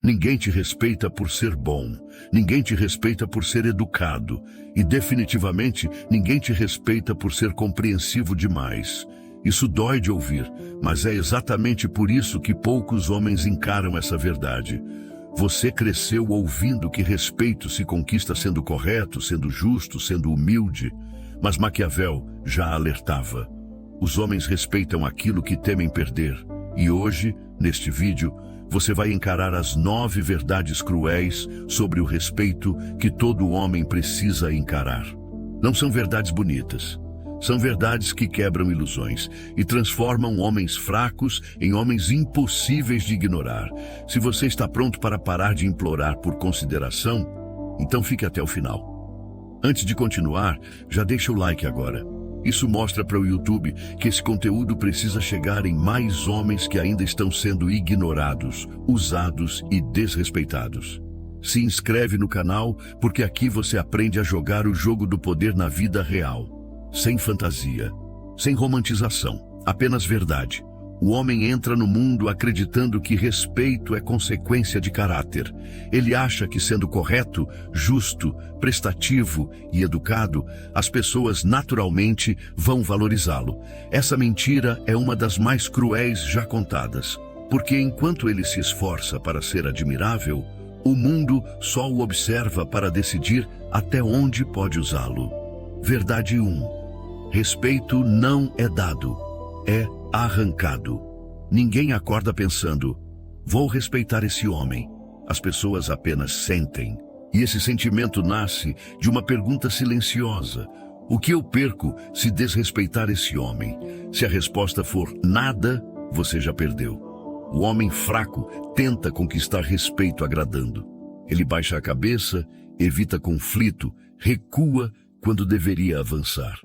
Ninguém te respeita por ser bom, ninguém te respeita por ser educado e definitivamente ninguém te respeita por ser compreensivo demais. Isso dói de ouvir, mas é exatamente por isso que poucos homens encaram essa verdade. Você cresceu ouvindo que respeito se conquista sendo correto, sendo justo, sendo humilde, mas Maquiavel já alertava. Os homens respeitam aquilo que temem perder. E hoje, neste vídeo, você vai encarar as 9 verdades cruéis sobre o respeito que todo homem precisa encarar. Não são verdades bonitas. São verdades que quebram ilusões e transformam homens fracos em homens impossíveis de ignorar. Se você está pronto para parar de implorar por consideração, então fique até o final. Antes de continuar, já deixa o like agora. Isso mostra para o YouTube que esse conteúdo precisa chegar em mais homens que ainda estão sendo ignorados, usados e desrespeitados. Se inscreve no canal porque aqui você aprende a jogar o jogo do poder na vida real. Sem fantasia, sem romantização, apenas verdade. O homem entra no mundo acreditando que respeito é consequência de caráter. Ele acha que sendo correto, justo, prestativo e educado, as pessoas naturalmente vão valorizá-lo. Essa mentira é uma das mais cruéis já contadas, porque enquanto ele se esforça para ser admirável, o mundo só o observa para decidir até onde pode usá-lo. Verdade 1. Respeito não é dado, é arrancado. Ninguém acorda pensando, vou respeitar esse homem. As pessoas apenas sentem. E esse sentimento nasce de uma pergunta silenciosa. O que eu perco se desrespeitar esse homem? Se a resposta for nada, você já perdeu. O homem fraco tenta conquistar respeito agradando. Ele baixa a cabeça, evita conflito, recua quando deveria avançar.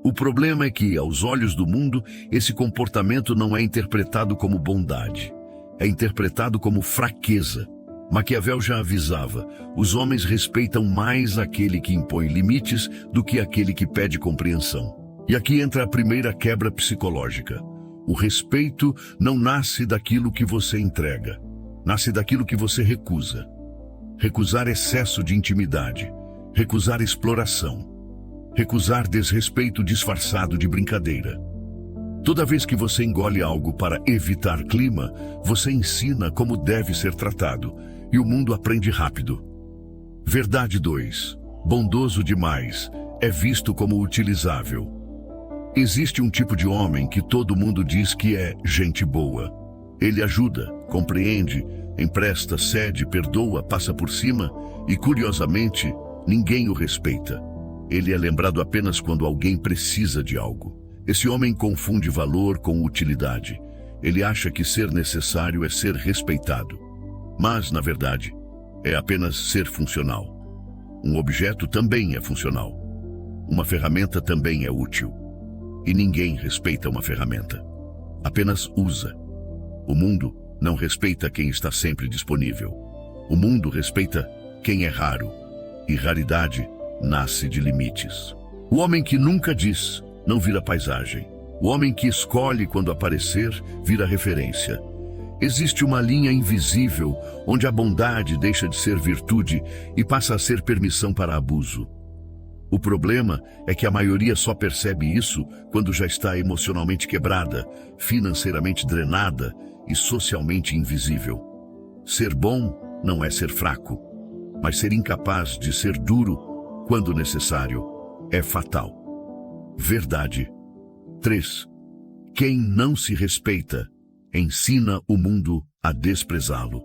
O problema é que, aos olhos do mundo, esse comportamento não é interpretado como bondade. É interpretado como fraqueza. Maquiavel já avisava, os homens respeitam mais aquele que impõe limites do que aquele que pede compreensão. E aqui entra a primeira quebra psicológica. O respeito não nasce daquilo que você entrega. Nasce daquilo que você recusa. Recusar excesso de intimidade. Recusar exploração. Recusar desrespeito disfarçado de brincadeira. Toda vez que você engole algo para evitar clima, você ensina como deve ser tratado, e o mundo aprende rápido. Verdade 2. Bondoso demais é visto como utilizável. Existe um tipo de homem que todo mundo diz que é gente boa. Ele ajuda, compreende, empresta, cede, perdoa, passa por cima e, curiosamente, ninguém o respeita. Ele é lembrado apenas quando alguém precisa de algo. Esse homem confunde valor com utilidade. Ele acha que ser necessário é ser respeitado. Mas, na verdade, é apenas ser funcional. Um objeto também é funcional. Uma ferramenta também é útil. E ninguém respeita uma ferramenta. Apenas usa. O mundo não respeita quem está sempre disponível. O mundo respeita quem é raro. E raridade nasce de limites. O homem que nunca diz, não vira paisagem. O homem que escolhe quando aparecer, vira referência. Existe uma linha invisível onde a bondade deixa de ser virtude e passa a ser permissão para abuso. O problema é que a maioria só percebe isso quando já está emocionalmente quebrada, financeiramente drenada e socialmente invisível. Ser bom não é ser fraco, mas ser incapaz de ser duro quando necessário, é fatal. Verdade 3. Quem não se respeita, ensina o mundo a desprezá-lo.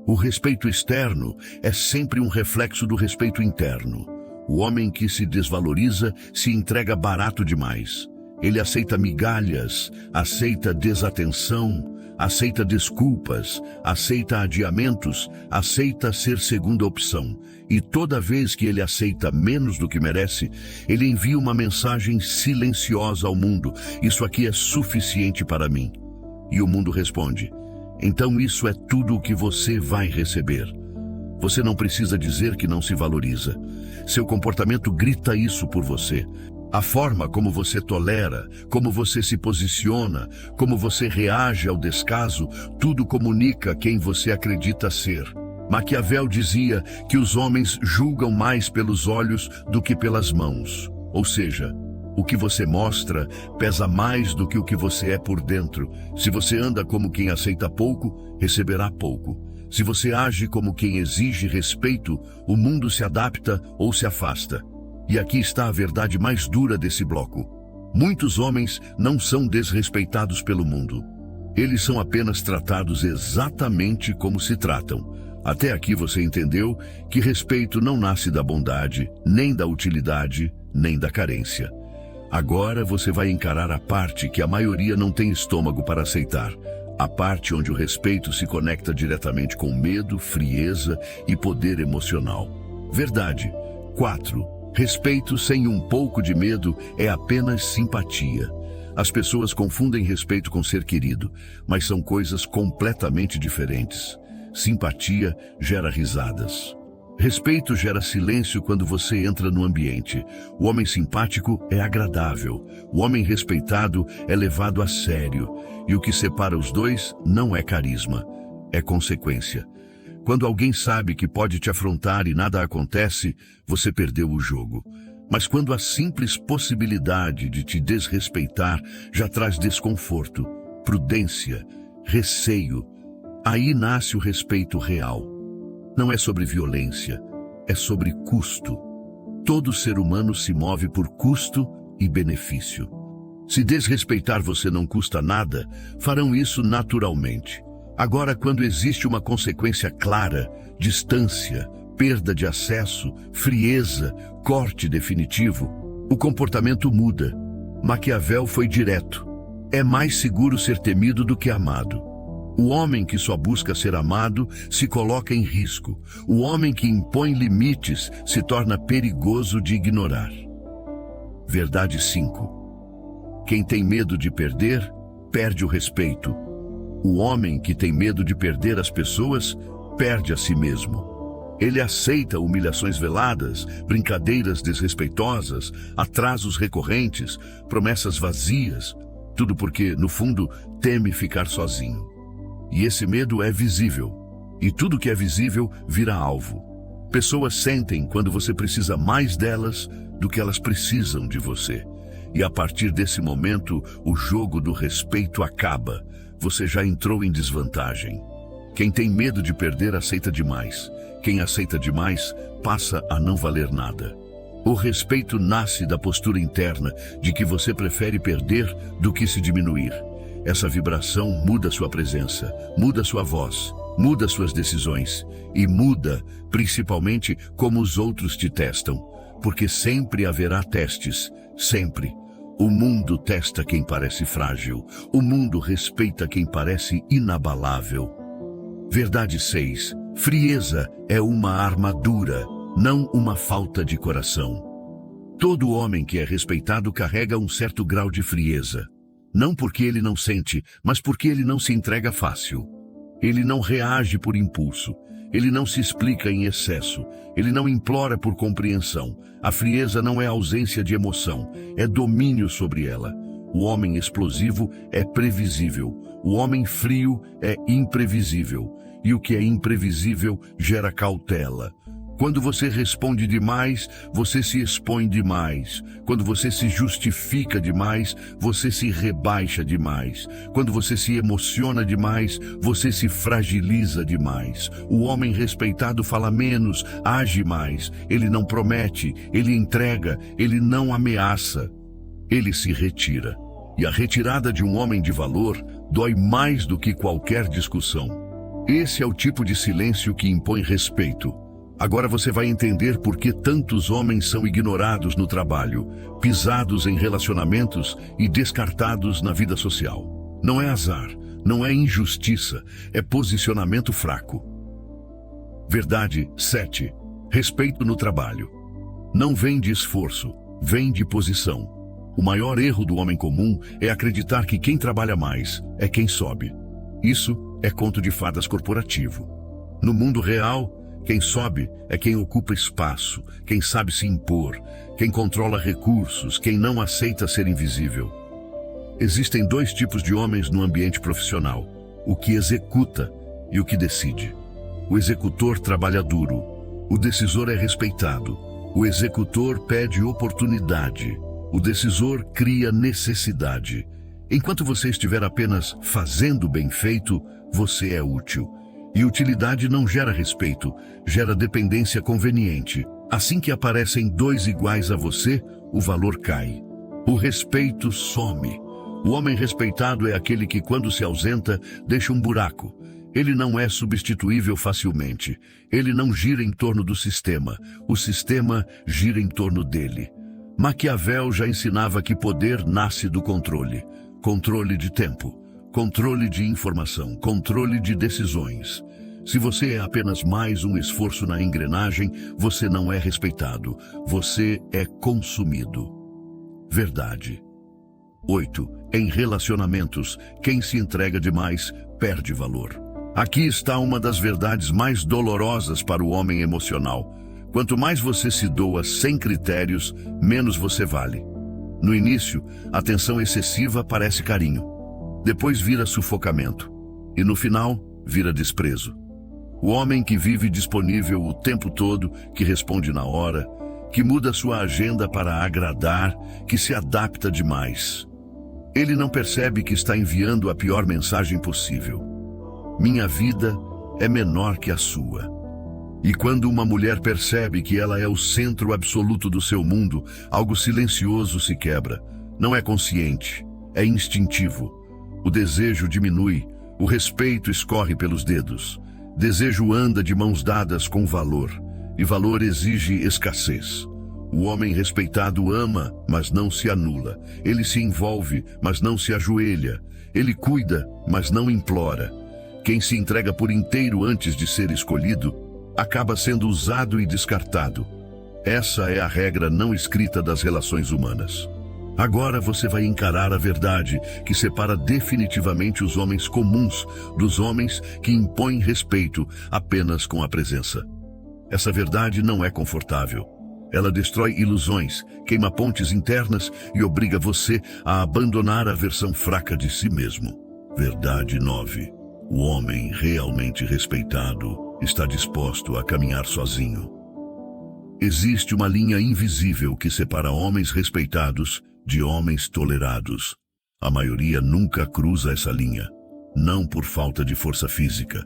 O respeito externo é sempre um reflexo do respeito interno. O homem que se desvaloriza se entrega barato demais. Ele aceita migalhas, aceita desatenção, aceita desculpas, aceita adiamentos, aceita ser segunda opção. E toda vez que ele aceita menos do que merece, ele envia uma mensagem silenciosa ao mundo. Isso aqui é suficiente para mim. E o mundo responde, então isso é tudo o que você vai receber. Você não precisa dizer que não se valoriza. Seu comportamento grita isso por você. A forma como você tolera, como você se posiciona, como você reage ao descaso, tudo comunica quem você acredita ser. Maquiavel dizia que os homens julgam mais pelos olhos do que pelas mãos. Ou seja, o que você mostra pesa mais do que o que você é por dentro. Se você anda como quem aceita pouco, receberá pouco. Se você age como quem exige respeito, o mundo se adapta ou se afasta. E aqui está a verdade mais dura desse bloco. Muitos homens não são desrespeitados pelo mundo. Eles são apenas tratados exatamente como se tratam. Até aqui você entendeu que respeito não nasce da bondade, nem da utilidade, nem da carência. Agora você vai encarar a parte que a maioria não tem estômago para aceitar. A parte onde o respeito se conecta diretamente com medo, frieza e poder emocional. Verdade. 4. Respeito sem um pouco de medo é apenas simpatia. As pessoas confundem respeito com ser querido, mas são coisas completamente diferentes. Simpatia gera risadas. Respeito gera silêncio quando você entra no ambiente. O homem simpático é agradável. O homem respeitado é levado a sério. E o que separa os dois não é carisma, é consequência. Quando alguém sabe que pode te afrontar e nada acontece, você perdeu o jogo. Mas quando a simples possibilidade de te desrespeitar já traz desconforto, prudência, receio, aí nasce o respeito real. Não é sobre violência, é sobre custo. Todo ser humano se move por custo e benefício. Se desrespeitar você não custa nada, farão isso naturalmente. Agora, quando existe uma consequência clara, distância, perda de acesso, frieza, corte definitivo, o comportamento muda. Maquiavel foi direto. É mais seguro ser temido do que amado. O homem que só busca ser amado se coloca em risco. O homem que impõe limites se torna perigoso de ignorar. Verdade 5. Quem tem medo de perder, perde o respeito. O homem que tem medo de perder as pessoas, perde a si mesmo. Ele aceita humilhações veladas, brincadeiras desrespeitosas, atrasos recorrentes, promessas vazias, tudo porque, no fundo, teme ficar sozinho. E esse medo é visível. E tudo que é visível vira alvo. Pessoas sentem quando você precisa mais delas do que elas precisam de você. E a partir desse momento, o jogo do respeito acaba. Você já entrou em desvantagem. Quem tem medo de perder aceita demais. Quem aceita demais passa a não valer nada. O respeito nasce da postura interna de que você prefere perder do que se diminuir. Essa vibração muda sua presença, muda sua voz, muda suas decisões e muda, principalmente, como os outros te testam. Porque sempre haverá testes, sempre. O mundo testa quem parece frágil. O mundo respeita quem parece inabalável. Verdade 6. Frieza é uma armadura, não uma falta de coração. Todo homem que é respeitado carrega um certo grau de frieza. Não porque ele não sente, mas porque ele não se entrega fácil. Ele não reage por impulso. Ele não se explica em excesso. Ele não implora por compreensão. A frieza não é ausência de emoção, é domínio sobre ela. O homem explosivo é previsível. O homem frio é imprevisível. E o que é imprevisível gera cautela. Quando você responde demais, você se expõe demais. Quando você se justifica demais, você se rebaixa demais. Quando você se emociona demais, você se fragiliza demais. O homem respeitado fala menos, age mais. Ele não promete, ele entrega, ele não ameaça. Ele se retira. E a retirada de um homem de valor dói mais do que qualquer discussão. Esse é o tipo de silêncio que impõe respeito. Agora você vai entender por que tantos homens são ignorados no trabalho, pisados em relacionamentos e descartados na vida social. Não é azar, não é injustiça, é posicionamento fraco. Verdade 7. Respeito no trabalho. Não vem de esforço, vem de posição. O maior erro do homem comum é acreditar que quem trabalha mais é quem sobe. Isso é conto de fadas corporativo. No mundo real, Quem sobe é quem ocupa espaço, quem sabe se impor, quem controla recursos, quem não aceita ser invisível. Existem dois tipos de homens no ambiente profissional: o que executa e o que decide. O executor trabalha duro, o decisor é respeitado. O executor pede oportunidade, o decisor cria necessidade. Enquanto você estiver apenas fazendo bem feito, você é útil. E utilidade não gera respeito, gera dependência conveniente. Assim que aparecem dois iguais a você, o valor cai. O respeito some. O homem respeitado é aquele que, quando se ausenta, deixa um buraco. Ele não é substituível facilmente. Ele não gira em torno do sistema. O sistema gira em torno dele. Maquiavel já ensinava que poder nasce do controle. Controle de tempo, controle de informação, controle de decisões. Se você é apenas mais um esforço na engrenagem, você não é respeitado. Você é consumido. Verdade. 8. Em relacionamentos, quem se entrega demais perde valor. Aqui está uma das verdades mais dolorosas para o homem emocional. Quanto mais você se doa sem critérios, menos você vale. No início, a atenção excessiva parece carinho. Depois vira sufocamento. E no final, vira desprezo. O homem que vive disponível o tempo todo, que responde na hora, que muda sua agenda para agradar, que se adapta demais. Ele não percebe que está enviando a pior mensagem possível. Minha vida é menor que a sua. E quando uma mulher percebe que ela é o centro absoluto do seu mundo, algo silencioso se quebra. Não é consciente, é instintivo. O desejo diminui, o respeito escorre pelos dedos. Desejo anda de mãos dadas com valor, e valor exige escassez. O homem respeitado ama, mas não se anula. Ele se envolve, mas não se ajoelha. Ele cuida, mas não implora. Quem se entrega por inteiro antes de ser escolhido, acaba sendo usado e descartado. Essa é a regra não escrita das relações humanas. Agora você vai encarar a verdade que separa definitivamente os homens comuns dos homens que impõem respeito apenas com a presença. Essa verdade não é confortável. Ela destrói ilusões, queima pontes internas e obriga você a abandonar a versão fraca de si mesmo. Verdade 9. O homem realmente respeitado está disposto a caminhar sozinho. Existe uma linha invisível que separa homens respeitados de homens tolerados. A maioria nunca cruza essa linha, não por falta de força física,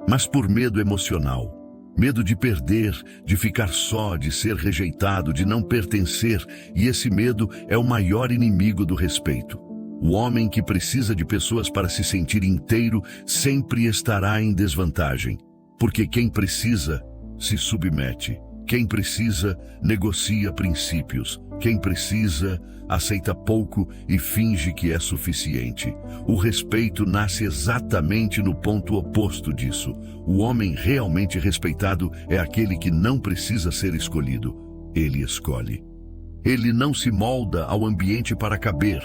mas por medo emocional. Medo de perder, de ficar só, de ser rejeitado, de não pertencer, e esse medo é o maior inimigo do respeito. O homem que precisa de pessoas para se sentir inteiro sempre estará em desvantagem, porque quem precisa se submete, quem precisa negocia princípios, quem precisa aceita pouco e finge que é suficiente. O respeito nasce exatamente no ponto oposto disso. O homem realmente respeitado é aquele que não precisa ser escolhido, ele escolhe. Ele não se molda ao ambiente para caber.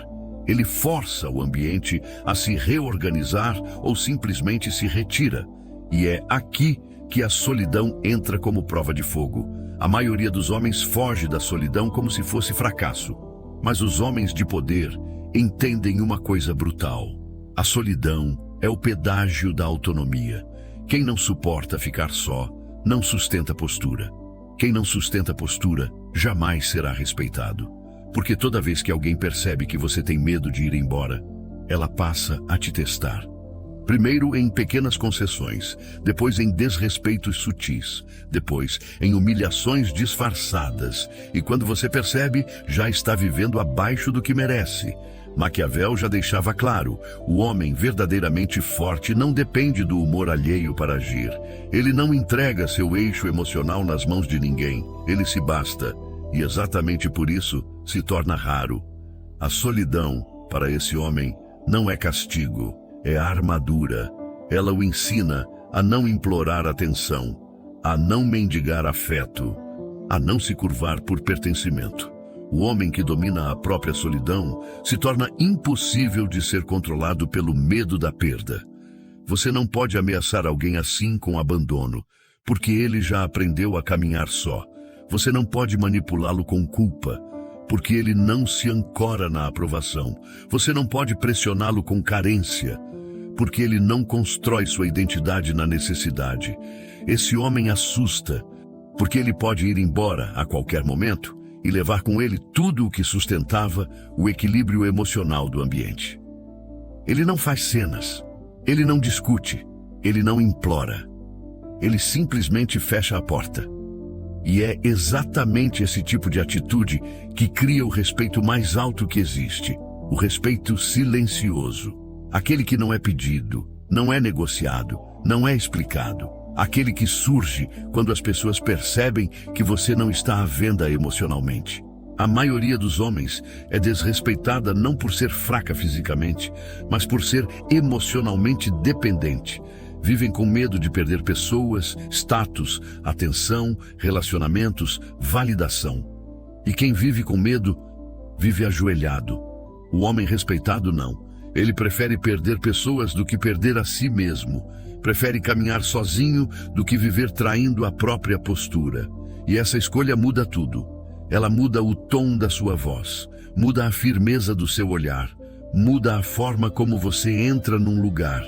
Ele força o ambiente a se reorganizar ou simplesmente se retira. E é aqui que a solidão entra como prova de fogo. A maioria dos homens foge da solidão como se fosse fracasso. Mas os homens de poder entendem uma coisa brutal. A solidão é o pedágio da autonomia. Quem não suporta ficar só, não sustenta postura. Quem não sustenta postura, jamais será respeitado. Porque toda vez que alguém percebe que você tem medo de ir embora, ela passa a te testar. Primeiro em pequenas concessões, depois em desrespeitos sutis, depois em humilhações disfarçadas. E quando você percebe, já está vivendo abaixo do que merece. Maquiavel já deixava claro, o homem verdadeiramente forte não depende do humor alheio para agir. Ele não entrega seu eixo emocional nas mãos de ninguém, ele se basta. E exatamente por isso se torna raro. A solidão, para esse homem, não é castigo, é armadura. Ela o ensina a não implorar atenção, a não mendigar afeto, a não se curvar por pertencimento. O homem que domina a própria solidão se torna impossível de ser controlado pelo medo da perda. Você não pode ameaçar alguém assim com abandono, porque ele já aprendeu a caminhar só. Você não pode manipulá-lo com culpa, porque ele não se ancora na aprovação. Você não pode pressioná-lo com carência, porque ele não constrói sua identidade na necessidade. Esse homem assusta, porque ele pode ir embora a qualquer momento e levar com ele tudo o que sustentava o equilíbrio emocional do ambiente. Ele não faz cenas, ele não discute, ele não implora. Ele simplesmente fecha a porta. E é exatamente esse tipo de atitude que cria o respeito mais alto que existe, o respeito silencioso. Aquele que não é pedido, não é negociado, não é explicado. Aquele que surge quando as pessoas percebem que você não está à venda emocionalmente. A maioria dos homens é desrespeitada não por ser fraca fisicamente, mas por ser emocionalmente dependente. Vivem com medo de perder pessoas, status, atenção, relacionamentos, validação. E quem vive com medo, vive ajoelhado. O homem respeitado não. Ele prefere perder pessoas do que perder a si mesmo. Prefere caminhar sozinho do que viver traindo a própria postura. E essa escolha muda tudo. Ela muda o tom da sua voz, muda a firmeza do seu olhar, muda a forma como você entra num lugar,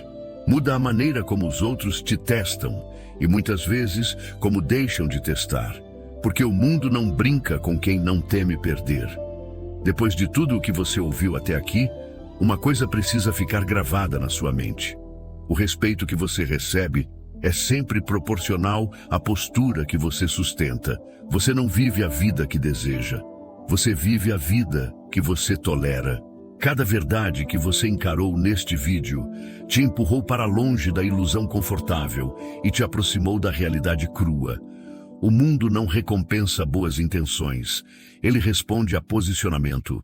muda a maneira como os outros te testam e muitas vezes como deixam de testar, porque o mundo não brinca com quem não teme perder. Depois de tudo o que você ouviu até aqui, uma coisa precisa ficar gravada na sua mente. O respeito que você recebe é sempre proporcional à postura que você sustenta. Você não vive a vida que deseja. Você vive a vida que você tolera. Cada verdade que você encarou neste vídeo te empurrou para longe da ilusão confortável e te aproximou da realidade crua. O mundo não recompensa boas intenções. Ele responde a posicionamento.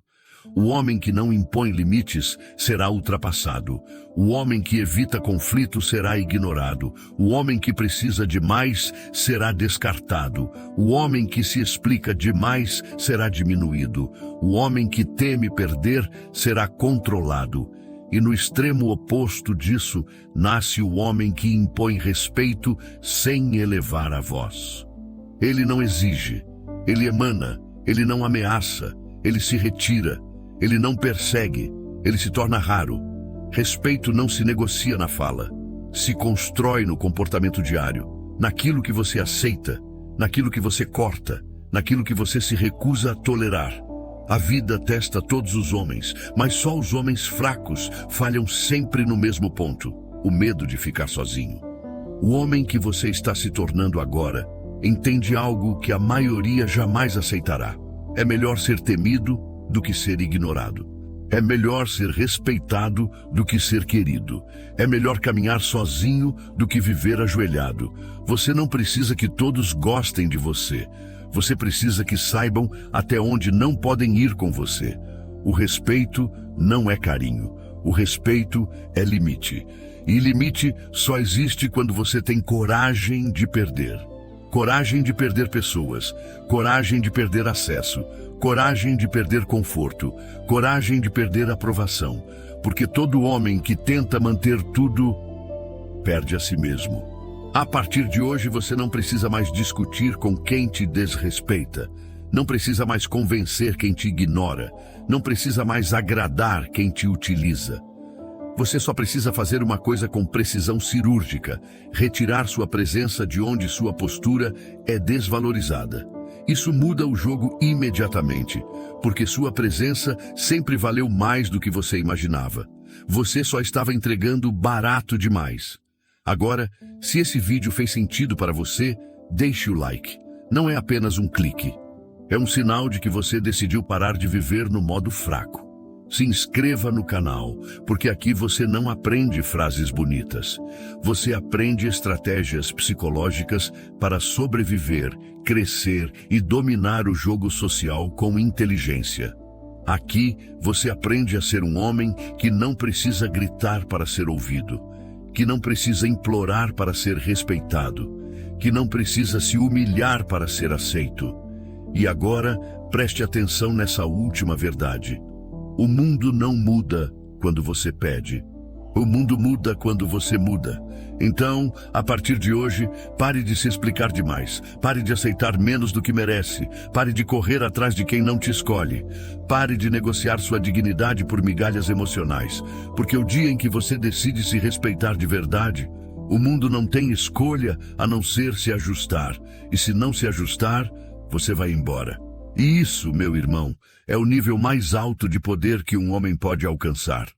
O homem que não impõe limites será ultrapassado. O homem que evita conflito será ignorado. O homem que precisa demais será descartado. O homem que se explica demais será diminuído. O homem que teme perder será controlado. E no extremo oposto disso, nasce o homem que impõe respeito sem elevar a voz. Ele não exige, ele emana, ele não ameaça, ele se retira. Ele não persegue, ele se torna raro. Respeito não se negocia na fala, se constrói no comportamento diário, naquilo que você aceita, naquilo que você corta, naquilo que você se recusa a tolerar. A vida testa todos os homens, mas só os homens fracos falham sempre no mesmo ponto, o medo de ficar sozinho. O homem que você está se tornando agora entende algo que a maioria jamais aceitará. É melhor ser temido do que ser ignorado. É melhor ser respeitado do que ser querido. É melhor caminhar sozinho do que viver ajoelhado. Você não precisa que todos gostem de você. Você precisa que saibam até onde não podem ir com você. O respeito não é carinho. O respeito é limite. E limite só existe quando você tem coragem de perder. Coragem de perder pessoas. Coragem de perder acesso. Coragem de perder conforto, coragem de perder aprovação, porque todo homem que tenta manter tudo, perde a si mesmo. A partir de hoje você não precisa mais discutir com quem te desrespeita, não precisa mais convencer quem te ignora, não precisa mais agradar quem te utiliza. Você só precisa fazer uma coisa com precisão cirúrgica, retirar sua presença de onde sua postura é desvalorizada. Isso muda o jogo imediatamente, porque sua presença sempre valeu mais do que você imaginava. Você só estava entregando barato demais. Agora, se esse vídeo fez sentido para você, deixe o like. Não é apenas um clique. É um sinal de que você decidiu parar de viver no modo fraco. Se inscreva no canal, porque aqui você não aprende frases bonitas. Você aprende estratégias psicológicas para sobreviver, crescer e dominar o jogo social com inteligência. Aqui você aprende a ser um homem que não precisa gritar para ser ouvido, que não precisa implorar para ser respeitado, que não precisa se humilhar para ser aceito. E agora, preste atenção nessa última verdade. O mundo não muda quando você pede. O mundo muda quando você muda. Então, a partir de hoje, pare de se explicar demais. Pare de aceitar menos do que merece. Pare de correr atrás de quem não te escolhe. Pare de negociar sua dignidade por migalhas emocionais. Porque o dia em que você decide se respeitar de verdade, o mundo não tem escolha a não ser se ajustar. E se não se ajustar, você vai embora. E isso, meu irmão, é o nível mais alto de poder que um homem pode alcançar.